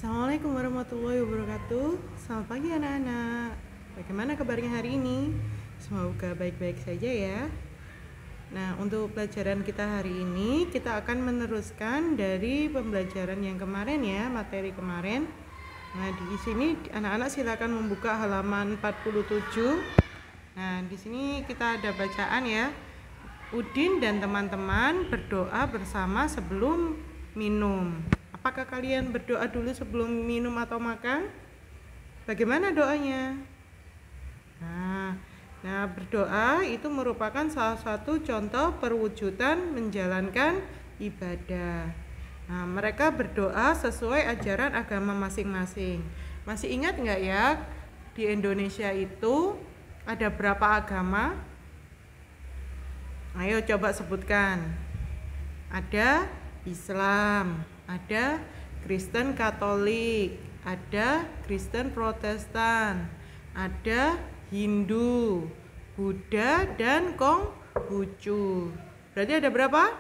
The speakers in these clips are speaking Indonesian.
Assalamualaikum warahmatullahi wabarakatuh. Selamat pagi anak-anak. Bagaimana kabarnya hari ini? Semoga baik-baik saja ya. Nah, untuk pelajaran kita hari ini kita akan meneruskan dari pembelajaran yang kemarin ya, materi kemarin. Nah, di sini anak-anak silakan membuka halaman 47. Nah, di sini kita ada bacaan ya. Udin dan teman-teman berdoa bersama sebelum minum. Apakah kalian berdoa dulu sebelum minum atau makan? Bagaimana doanya? Nah, berdoa itu merupakan salah satu contoh perwujudan menjalankan ibadah. Nah, mereka berdoa sesuai ajaran agama masing-masing. Masih ingat nggak ya, di Indonesia itu ada berapa agama? Ayo coba sebutkan. Ada Islam, ada Kristen Katolik, ada Kristen Protestan, ada Hindu, Buddha, dan Konghucu. Berarti ada berapa?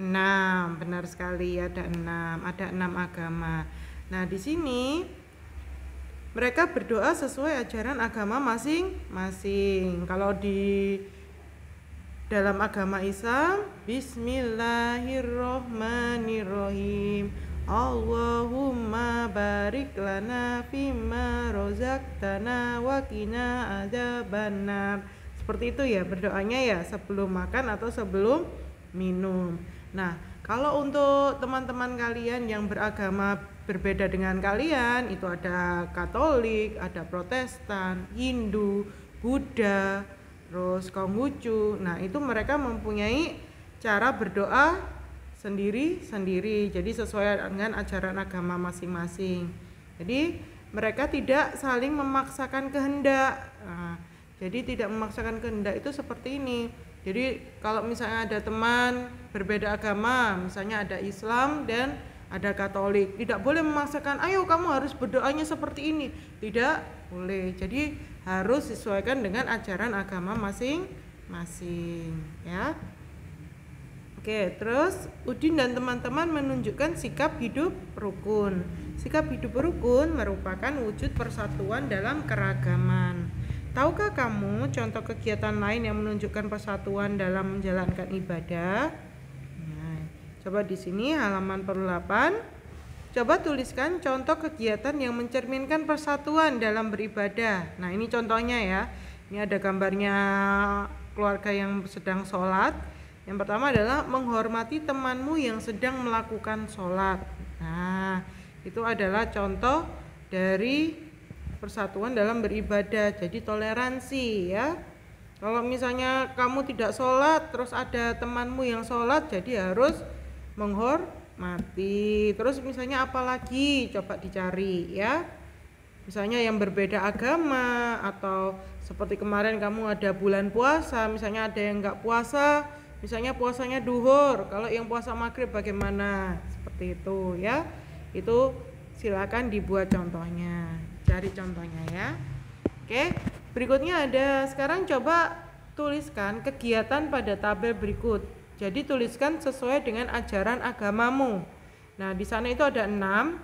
6, benar sekali, ada 6 agama. Nah, di sini mereka berdoa sesuai ajaran agama masing-masing. Kalau di dalam agama Islam, Bismillahirrohmanirrohim, Allahumma barik lana fima rozaqtana wa qina adzabannar. Seperti itu ya berdoanya ya, sebelum makan atau sebelum minum. Nah, kalau untuk teman-teman kalian yang beragama berbeda dengan kalian, itu ada Katolik, ada Protestan, Hindu, Buddha, terus Konghucu. Nah, itu mereka mempunyai cara berdoa sendiri-sendiri. Jadi sesuai dengan ajaran agama masing-masing. Jadi mereka tidak saling memaksakan kehendak. Nah, jadi tidak memaksakan kehendak itu seperti ini. Jadi kalau misalnya ada teman berbeda agama, misalnya ada Islam dan ada Katolik, tidak boleh memaksakan, ayo kamu harus berdoanya seperti ini. Tidak boleh. Jadi harus disesuaikan dengan ajaran agama masing-masing ya. Oke, terus Udin dan teman-teman menunjukkan sikap hidup rukun. Sikap hidup rukun merupakan wujud persatuan dalam keragaman. Tahukah kamu contoh kegiatan lain yang menunjukkan persatuan dalam menjalankan ibadah? Nah, coba di sini halaman 48. Coba tuliskan contoh kegiatan yang mencerminkan persatuan dalam beribadah. Nah, ini contohnya ya. Ini ada gambarnya keluarga yang sedang sholat. Yang pertama adalah menghormati temanmu yang sedang melakukan sholat. Nah, itu adalah contoh dari persatuan dalam beribadah. Jadi toleransi ya. Kalau misalnya kamu tidak sholat, terus ada temanmu yang sholat, jadi harus menghormati. Terus misalnya apa lagi? Coba dicari ya. Misalnya yang berbeda agama, atau seperti kemarin kamu ada bulan puasa, misalnya ada yang enggak puasa, misalnya puasanya duhur, kalau yang puasa maghrib bagaimana? Seperti itu ya. Itu silakan dibuat contohnya, cari contohnya ya. Oke, berikutnya ada, sekarang coba tuliskan kegiatan pada tabel berikut. Jadi tuliskan sesuai dengan ajaran agamamu. Nah, di sana itu ada 6.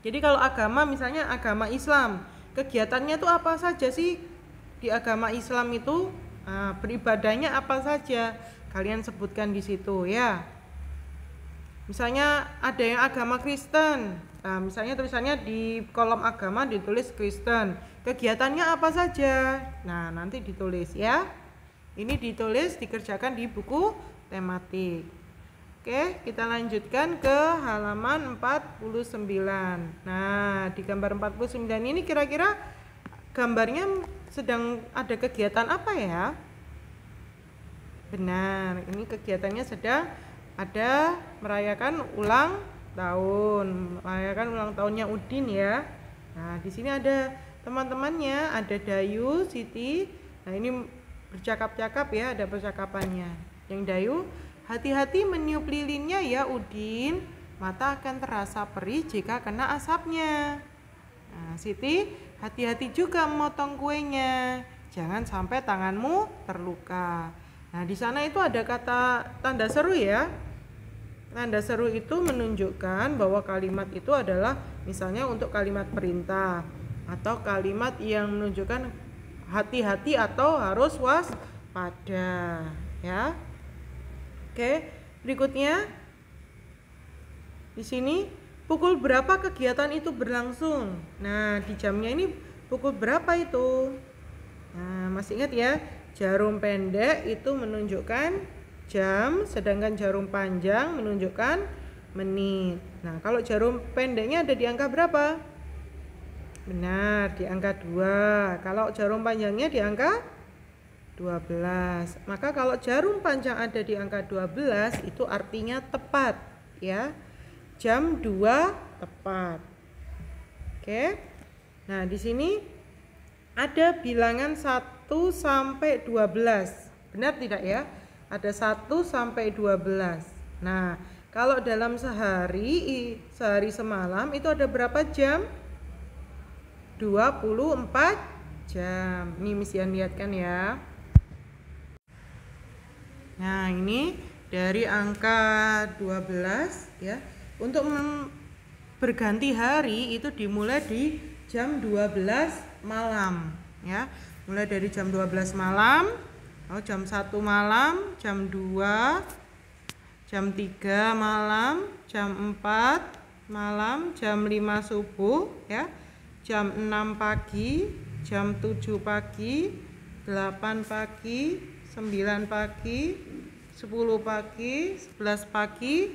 Jadi kalau agama, misalnya agama Islam, kegiatannya itu apa saja sih? Di agama Islam itu beribadahnya apa saja? Kalian sebutkan di situ ya. Misalnya ada yang agama Kristen. Nah, misalnya tulisannya di kolom agama ditulis Kristen. Kegiatannya apa saja? Nah, nanti ditulis ya. Ini ditulis, dikerjakan di buku tematik. Oke, kita lanjutkan ke halaman 49. Nah, di gambar 49 ini kira-kira gambarnya sedang ada kegiatan apa ya? Benar, ini kegiatannya sedang ada merayakan ulang tahunnya Udin ya. Nah, di sini ada teman-temannya, ada Dayu, Siti. Nah, ini bercakap-cakap ya, ada percakapannya. Yang Dayu, hati-hati meniup lilinnya ya Udin, mata akan terasa perih jika kena asapnya. Nah, Siti, hati-hati juga memotong kuenya, jangan sampai tanganmu terluka. Nah, di sana itu ada kata tanda seru ya. Tanda seru itu menunjukkan bahwa kalimat itu adalah misalnya untuk kalimat perintah atau kalimat yang menunjukkan hati-hati atau harus waspada, ya. Oke, berikutnya di sini pukul berapa kegiatan itu berlangsung. Nah, di jamnya ini pukul berapa itu? Nah, masih ingat ya, jarum pendek itu menunjukkan jam, sedangkan jarum panjang menunjukkan menit. Nah, kalau jarum pendeknya ada di angka berapa? Benar, di angka 2. Kalau jarum panjangnya di angka 12. Maka kalau jarum panjang ada di angka 12 itu artinya tepat, ya. Jam 2 tepat. Oke. Nah, di sini ada bilangan 1 sampai 12. Benar tidak ya? Ada 1 sampai 12. Nah, kalau dalam sehari semalam itu ada berapa jam? 24 jam. Ini Miss Yan lihatkan ya. Nah, ini dari angka 12 ya. Untuk berganti hari itu dimulai di jam 12 malam ya. Mulai dari jam 12 malam, jam 1 malam, jam 2, jam 3 malam, jam 4 malam, jam 5 subuh ya. Jam 6 pagi, jam 7 pagi, 8 pagi, 9 pagi, 10 pagi, 11 pagi,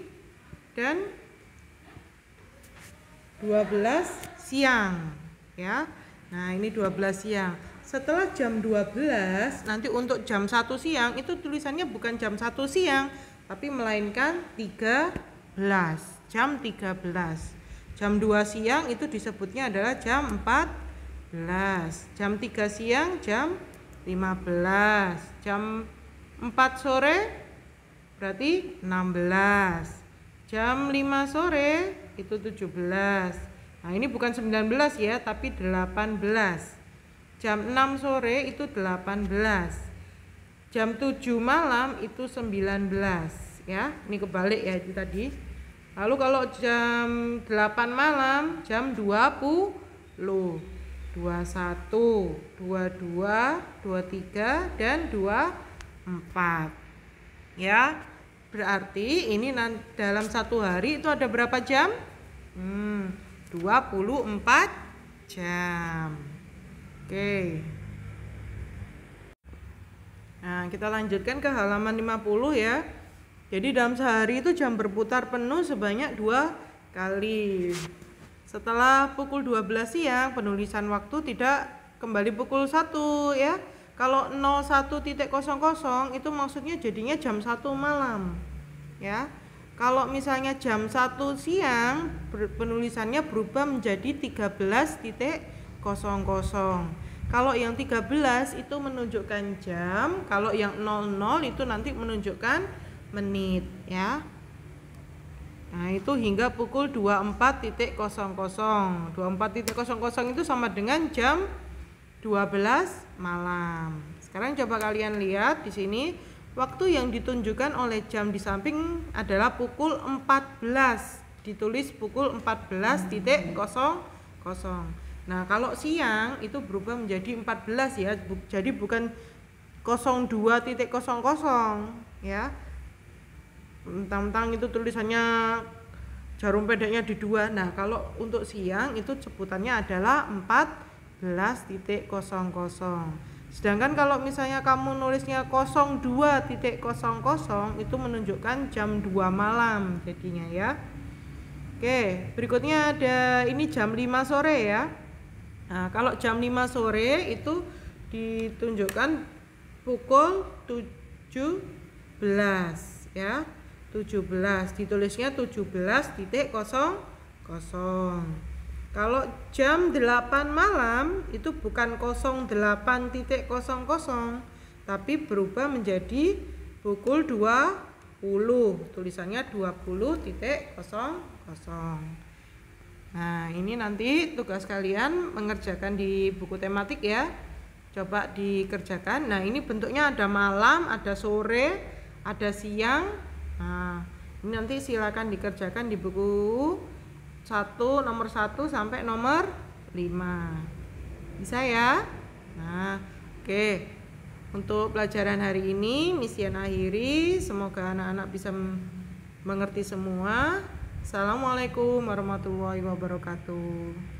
dan 12 siang ya. Nah, ini 12 siang. Setelah jam 12, nanti untuk jam 1 siang itu tulisannya bukan jam 1 siang, tapi melainkan 13, jam 13. Jam 2 siang itu disebutnya adalah jam 14. Jam 3 siang jam 15. Jam 4 sore berarti 16. Jam 5 sore itu 17. Nah, ini bukan 19 ya, tapi 18. Jam 6 sore itu 18. Jam 7 malam itu 19 ya. Ini kebalik ya itu tadi. Lalu kalau jam 8 malam jam 20, 21, 22, 23 dan 24. Ya. Berarti ini dalam satu hari itu ada berapa jam? 24 jam. Oke. Nah, kita lanjutkan ke halaman 50 ya. Jadi dalam sehari itu jam berputar penuh sebanyak 2 kali. Setelah pukul 12 siang, penulisan waktu tidak kembali pukul 1 ya. Kalau 01.00 itu maksudnya jadinya jam 1 malam ya. Kalau misalnya jam 1 siang penulisannya berubah menjadi 13.00. Kalau yang 13 itu menunjukkan jam, kalau yang 00 itu nanti menunjukkan menit ya. Nah, itu hingga pukul 24.00. 24.00 itu sama dengan jam 12 malam. Sekarang coba kalian lihat di sini waktu yang ditunjukkan oleh jam di samping adalah pukul 14. Ditulis pukul 14.00. Nah, kalau siang itu berubah menjadi 14 ya. Jadi bukan 02.00 ya. Mentang-mentang itu tulisannya jarum pendeknya di 2. Nah, kalau untuk siang itu sebutannya adalah 14.00. Sedangkan kalau misalnya kamu nulisnya 02.00 itu menunjukkan jam 2 malam jadinya ya. Oke, berikutnya ada ini jam 5 sore ya. Nah, kalau jam 5 sore itu ditunjukkan pukul 17 ya. 17 ditulisnya 17.00. Kalau jam 8 malam itu bukan 08.00 tapi berubah menjadi pukul 20. Tulisannya 20.00. Nah, ini nanti tugas kalian mengerjakan di buku tematik ya. Coba dikerjakan. Nah, ini bentuknya ada malam, ada sore, ada siang. Nah, Ini nanti silakan dikerjakan di buku 1 nomor 1 sampai nomor 5. Bisa ya? Nah, oke. Untuk pelajaran hari ini Miss Yan akhiri. Semoga anak-anak bisa mengerti semua. Assalamualaikum warahmatullahi wabarakatuh.